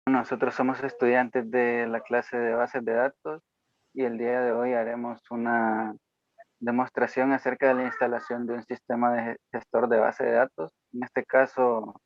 Nosotros somos estudiantes de la clase de bases de datos y el día de hoy haremos una demostración acerca de la instalación de un sistema de gestor de base de datos. En este caso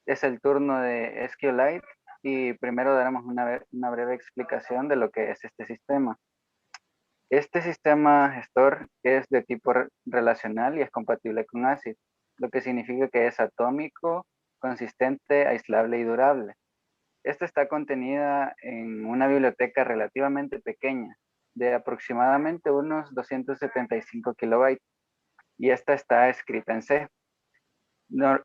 es el turno de SQLite y primero daremos una breve explicación de lo que es este sistema. Este sistema gestor es de tipo relacional y es compatible con ACID, lo que significa que es atómico, consistente, aislable y durable. Esta está contenida en una biblioteca relativamente pequeña, de aproximadamente unos 275 kilobytes, y esta está escrita en C.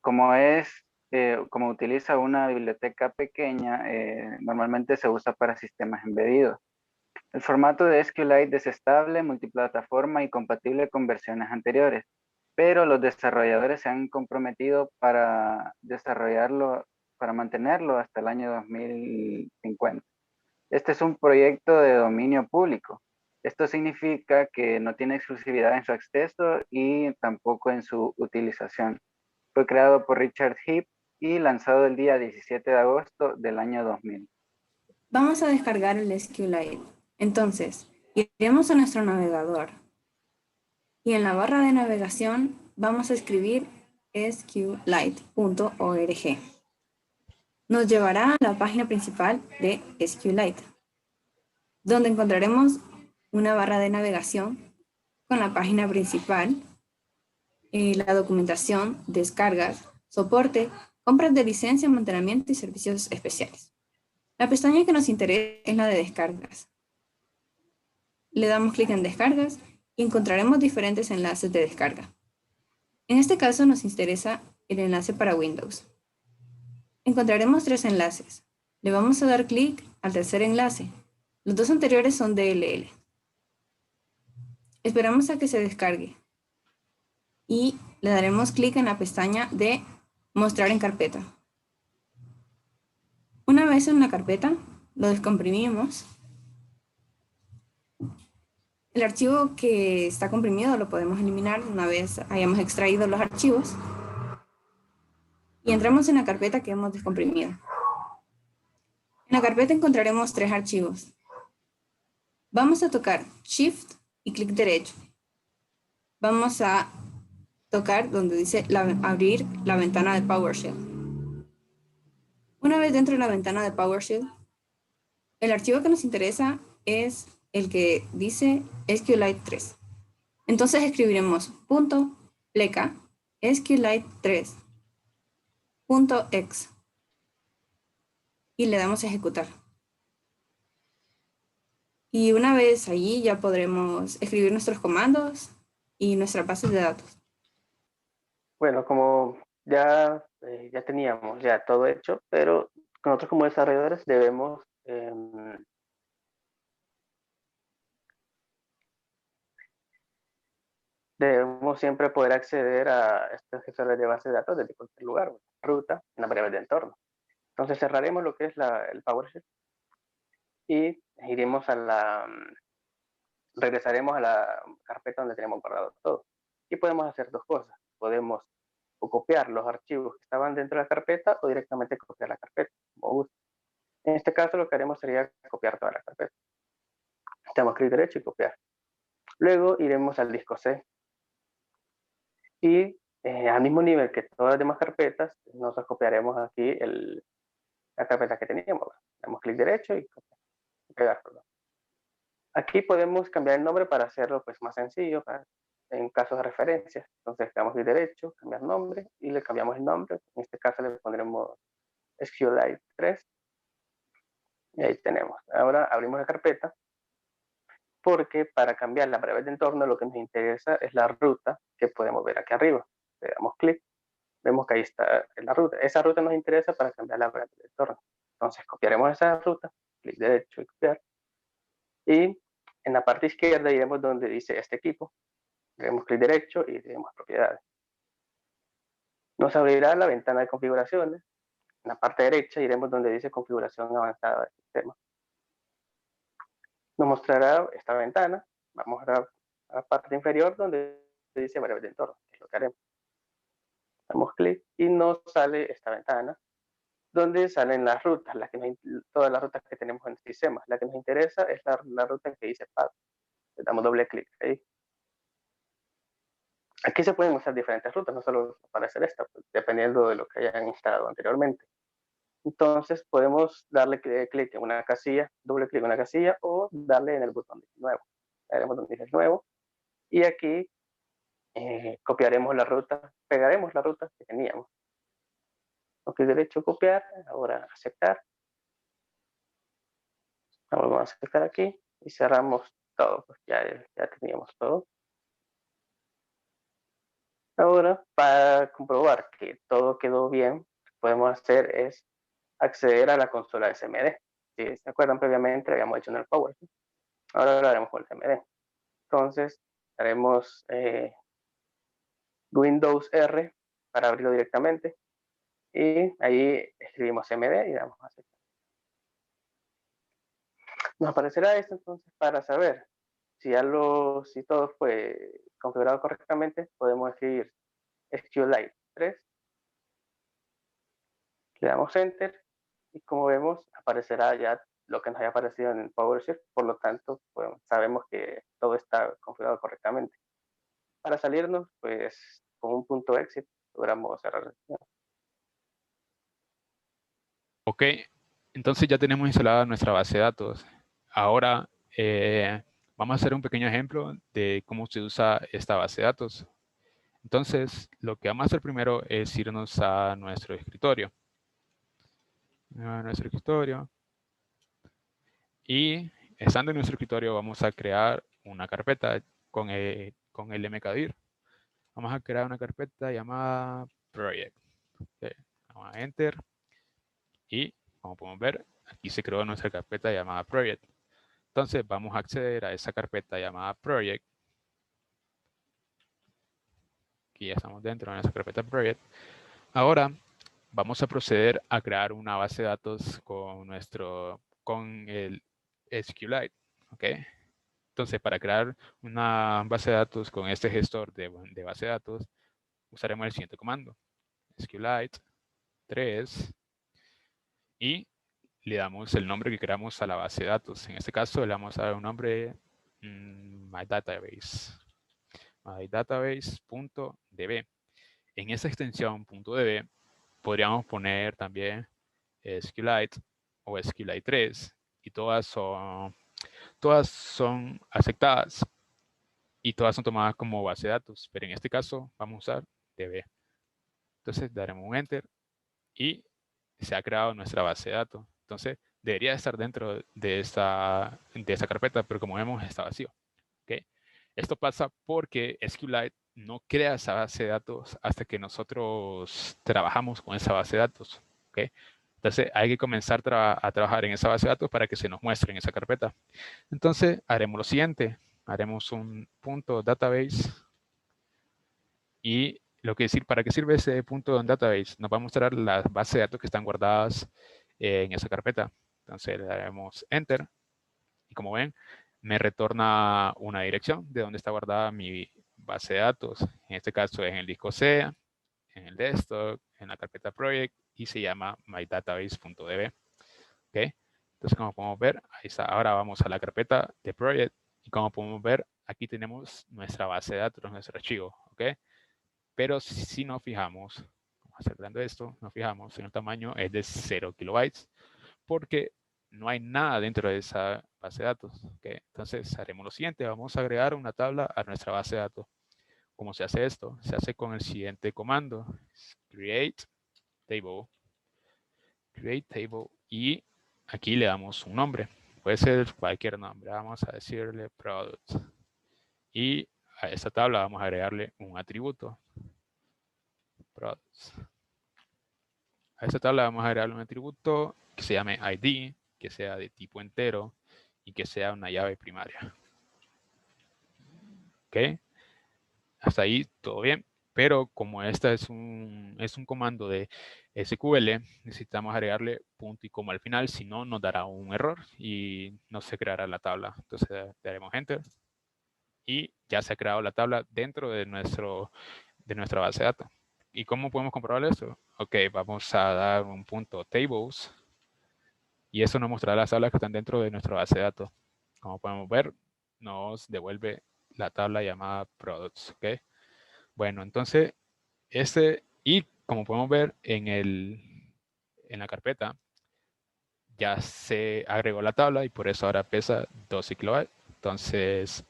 Como utiliza una biblioteca pequeña, normalmente se usa para sistemas embedidos. El formato de SQLite es estable, multiplataforma y compatible con versiones anteriores, pero los desarrolladores se han comprometido para desarrollarlo, para mantenerlo hasta el año 2050. Este es un proyecto de dominio público. Esto significa que no tiene exclusividad en su acceso y tampoco en su utilización. Fue creado por Richard Heap y lanzado el día 17 de agosto del año 2000. Vamos a descargar el SQLite. Entonces, iremos a nuestro navegador y en la barra de navegación vamos a escribir sqlite.org. Nos llevará a la página principal de SQLite, donde encontraremos una barra de navegación con la página principal, la documentación, descargas, soporte, compras de licencia, mantenimiento y servicios especiales. La pestaña que nos interesa es la de descargas. Le damos clic en descargas y encontraremos diferentes enlaces de descarga. En este caso nos interesa el enlace para Windows. Encontraremos 3 enlaces. Le vamos a dar clic al tercer enlace. Los 2 anteriores son DLL. Esperamos a que se descargue y le daremos clic en la pestaña de mostrar en carpeta. Una vez en la carpeta, lo descomprimimos. El archivo que está comprimido lo podemos eliminar una vez hayamos extraído los archivos y entramos en la carpeta que hemos descomprimido. En la carpeta encontraremos 3 archivos. Vamos a tocar Shift y clic derecho. Vamos a tocar donde dice abrir la ventana de PowerShell. Una vez dentro de la ventana de PowerShell, el archivo que nos interesa es el que dice SQLite 3. Entonces escribiremos .pleca SQLite 3.exe y le damos a ejecutar. Y una vez allí ya podremos escribir nuestros comandos y nuestras bases de datos. Bueno, como ya teníamos ya todo hecho, pero nosotros como desarrolladores debemos siempre poder acceder a estos gestores de base de datos desde cualquier lugar, ruta, en la breve de entorno. Entonces cerraremos lo que es el PowerShell y regresaremos a la carpeta donde tenemos guardado todo. Y podemos hacer 2 cosas. Podemos o copiar los archivos que estaban dentro de la carpeta o directamente copiar la carpeta, como guste. En este caso lo que haremos sería copiar toda la carpeta. Damos clic derecho y copiar. Luego iremos al disco C. Y al mismo nivel que todas las demás carpetas, nosotros copiaremos aquí la carpeta que teníamos. Damos clic derecho y pegar. Aquí podemos cambiar el nombre para hacerlo pues, más sencillo, en casos de referencias. Entonces damos clic derecho, cambiar nombre y le cambiamos el nombre. En este caso le pondremos SQLite 3. Y ahí tenemos. Ahora abrimos la carpeta porque para cambiar la breve de entorno lo que nos interesa es la ruta que podemos ver aquí arriba. Le damos clic, vemos que ahí está la ruta. Esa ruta nos interesa para cambiar la breve de entorno. Entonces copiaremos esa ruta, clic derecho y copiar. Y en la parte izquierda iremos donde dice este equipo. Le damos clic derecho y le damos propiedades. Nos abrirá la ventana de configuraciones. En la parte derecha iremos donde dice configuración avanzada del sistema. Nos mostrará esta ventana. Vamos a la parte inferior donde dice breve de entorno, que es lo que haremos. Damos clic y nos sale esta ventana donde salen las rutas, todas las rutas que tenemos en el sistema. La que nos interesa es la ruta que dice path. Le damos doble clic ahí. Aquí se pueden usar diferentes rutas, no solo para hacer esta, pues, dependiendo de lo que hayan instalado anteriormente. Entonces podemos darle clic en una casilla, doble clic en una casilla o darle en el botón de nuevo. Le daremos donde dice nuevo y aquí copiaremos la ruta, pegaremos la ruta que teníamos. Ok, derecho copiar, ahora aceptar. Ahora vamos a aceptar aquí y cerramos todo, pues ya teníamos todo. Ahora, para comprobar que todo quedó bien, lo que podemos hacer es acceder a la consola SMD. Si se acuerdan previamente, lo habíamos hecho en el PowerShell. Ahora lo haremos con el SMD. Entonces, haremos Windows R para abrirlo directamente. Y ahí escribimos MD y damos a aceptar. Nos aparecerá esto entonces para saber si todo fue configurado correctamente. Podemos escribir SQLite 3. Le damos Enter y como vemos aparecerá ya lo que nos haya aparecido en el PowerShell. Por lo tanto, pues, sabemos que todo está configurado correctamente. Para salirnos, pues con un punto exit logramos cerrar la sesión. Ok, entonces ya tenemos instalada nuestra base de datos. Ahora vamos a hacer un pequeño ejemplo de cómo se usa esta base de datos. Entonces, lo que vamos a hacer primero es irnos a nuestro escritorio. Y estando en nuestro escritorio vamos a crear una carpeta con el mkdir. Vamos a crear una carpeta llamada project. Okay. Vamos a enter. Y como podemos ver, aquí se creó nuestra carpeta llamada project. Entonces vamos a acceder a esa carpeta llamada project. Aquí ya estamos dentro de nuestra carpeta project. Ahora vamos a proceder a crear una base de datos con el SQLite. ¿Okay? Entonces, para crear una base de datos con este gestor de base de datos, usaremos el siguiente comando. SQLite 3 y le damos el nombre que queramos a la base de datos. En este caso, le vamos a dar un nombre mydatabase. mydatabase.db. En esa extensión .db podríamos poner también SQLite o SQLite 3 y todas son aceptadas y todas son tomadas como base de datos, pero en este caso vamos a usar db. Entonces daremos un enter y se ha creado nuestra base de datos. Entonces debería estar dentro de esta carpeta, pero como vemos está vacío. ¿Okay? Esto pasa porque SQLite no crea esa base de datos hasta que nosotros trabajamos con esa base de datos. ¿Okay? Entonces hay que comenzar a trabajar en esa base de datos para que se nos muestre en esa carpeta. Entonces haremos lo siguiente. Haremos un punto database y ¿para qué sirve ese punto database? Nos va a mostrar las bases de datos que están guardadas en esa carpeta. Entonces le daremos enter y como ven me retorna una dirección de donde está guardada mi base de datos. En este caso es en el disco C, en el desktop, en la carpeta project y se llama mydatabase.db. ¿Okay? Entonces como podemos ver, ahí está. Ahora vamos a la carpeta de project y como podemos ver, aquí tenemos nuestra base de datos, nuestro archivo. ¿Okay? Pero si nos fijamos, vamos a hacer grande esto, nos fijamos en el tamaño es de 0 kilobytes porque no hay nada dentro de esa base de datos. ¿Okay? Entonces haremos lo siguiente, vamos a agregar una tabla a nuestra base de datos. ¿Cómo se hace esto? Se hace con el siguiente comando, create table. Create table y aquí le damos un nombre. Puede ser cualquier nombre. Vamos a decirle product. Y a esta tabla vamos a agregarle un atributo. Products. A esta tabla vamos a agregarle un atributo que se llame ID, que sea de tipo entero y que sea una llave primaria. ¿Ok? Hasta ahí todo bien. Pero como esta es un comando de SQL, necesitamos agregarle punto y coma al final, si no nos dará un error y no se creará la tabla. Entonces daremos enter y ya se ha creado la tabla dentro de nuestra base de datos. ¿Y cómo podemos comprobar eso? Ok, vamos a dar un punto tables. Y eso nos mostrará las tablas que están dentro de nuestra base de datos. Como podemos ver, nos devuelve la tabla llamada products. ¿Ok? Bueno, entonces, y como podemos ver en la carpeta, ya se agregó la tabla y por eso ahora pesa 12 kilobytes. Entonces,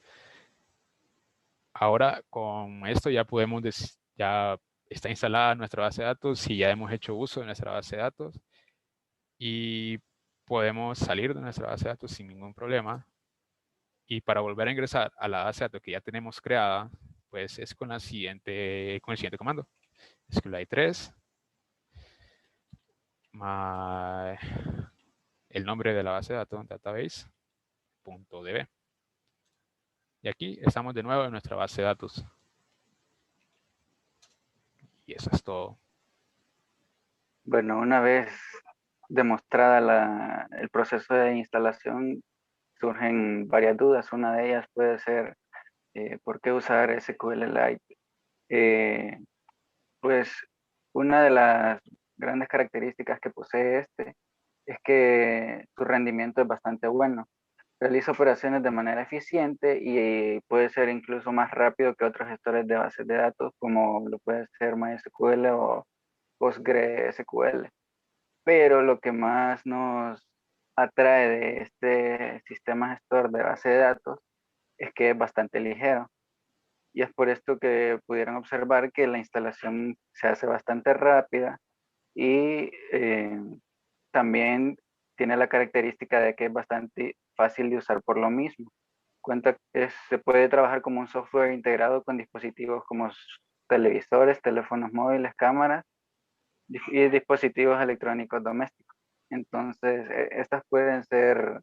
ahora con esto ya podemos ya está instalada nuestra base de datos y ya hemos hecho uso de nuestra base de datos y podemos salir de nuestra base de datos sin ningún problema. Y para volver a ingresar a la base de datos que ya tenemos creada, pues es con el siguiente comando. SQLite 3, el nombre de la base de datos, database.db. Y aquí estamos de nuevo en nuestra base de datos. Y eso es todo. Bueno, una vez demostrada el proceso de instalación, surgen varias dudas. Una de ellas puede ser, ¿por qué usar SQLite? Pues una de las grandes características que posee este es que su rendimiento es bastante bueno. Realiza operaciones de manera eficiente y puede ser incluso más rápido que otros gestores de bases de datos como lo puede ser MySQL o PostgreSQL. Pero lo que más nos atrae de este sistema gestor de base de datos es que es bastante ligero. Y es por esto que pudieron observar que la instalación se hace bastante rápida y también tiene la característica de que es bastante fácil de usar por lo mismo. Se puede trabajar como un software integrado con dispositivos como televisores, teléfonos móviles, cámaras y dispositivos electrónicos domésticos. Entonces, estos pueden ser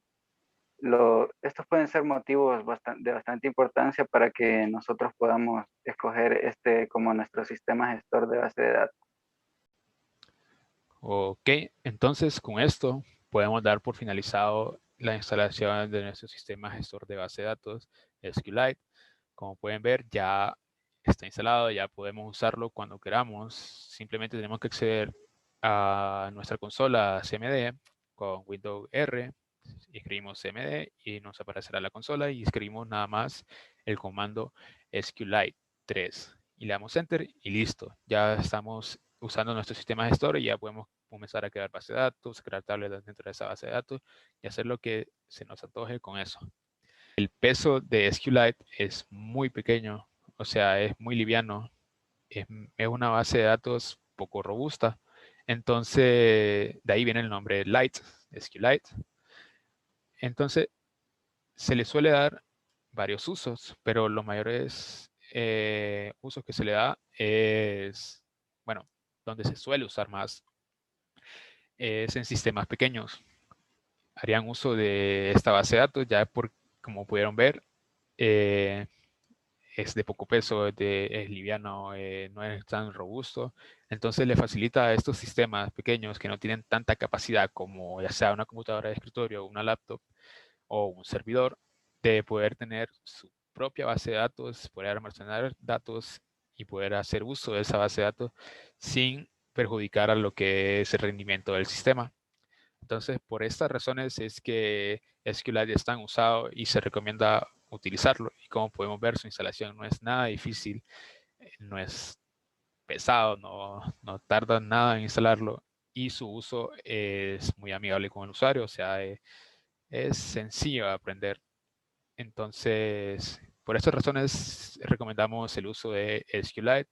motivos de bastante importancia para que nosotros podamos escoger este como nuestro sistema gestor de base de datos. Ok, entonces con esto podemos dar por finalizado la instalación de nuestro sistema gestor de base de datos SQLite. Como pueden ver, ya está instalado, ya podemos usarlo cuando queramos. Simplemente tenemos que acceder a nuestra consola CMD con Windows R, escribimos CMD y nos aparecerá la consola y escribimos nada más el comando SQLite 3 y le damos Enter y listo. Ya estamos usando nuestro sistema gestor y ya podemos comenzar a crear base de datos, crear tablas dentro de esa base de datos y hacer lo que se nos antoje con eso. El peso de SQLite es muy pequeño, o sea, es muy liviano. Es una base de datos poco robusta. Entonces, de ahí viene el nombre Lite, SQLite. Entonces, se le suele dar varios usos, pero los mayores usos que se le da es, bueno, donde se suele usar más es en sistemas pequeños. Harían uso de esta base de datos, ya como pudieron ver, es de poco peso, es liviano, no es tan robusto. Entonces le facilita a estos sistemas pequeños que no tienen tanta capacidad como ya sea una computadora de escritorio, una laptop o un servidor, de poder tener su propia base de datos, poder almacenar datos y poder hacer uso de esa base de datos sin perjudicar a lo que es el rendimiento del sistema. Entonces, por estas razones es que SQLite es tan usado y se recomienda utilizarlo. Y como podemos ver, su instalación no es nada difícil, no es pesado, no tarda nada en instalarlo y su uso es muy amigable con el usuario, o sea, es sencillo de aprender. Entonces, por estas razones recomendamos el uso de SQLite.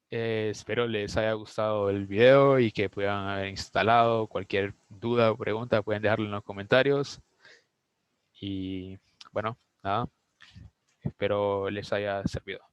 Espero les haya gustado el video y que puedan haber instalado. Cualquier duda o pregunta pueden dejarlo en los comentarios. Y bueno, nada, espero les haya servido.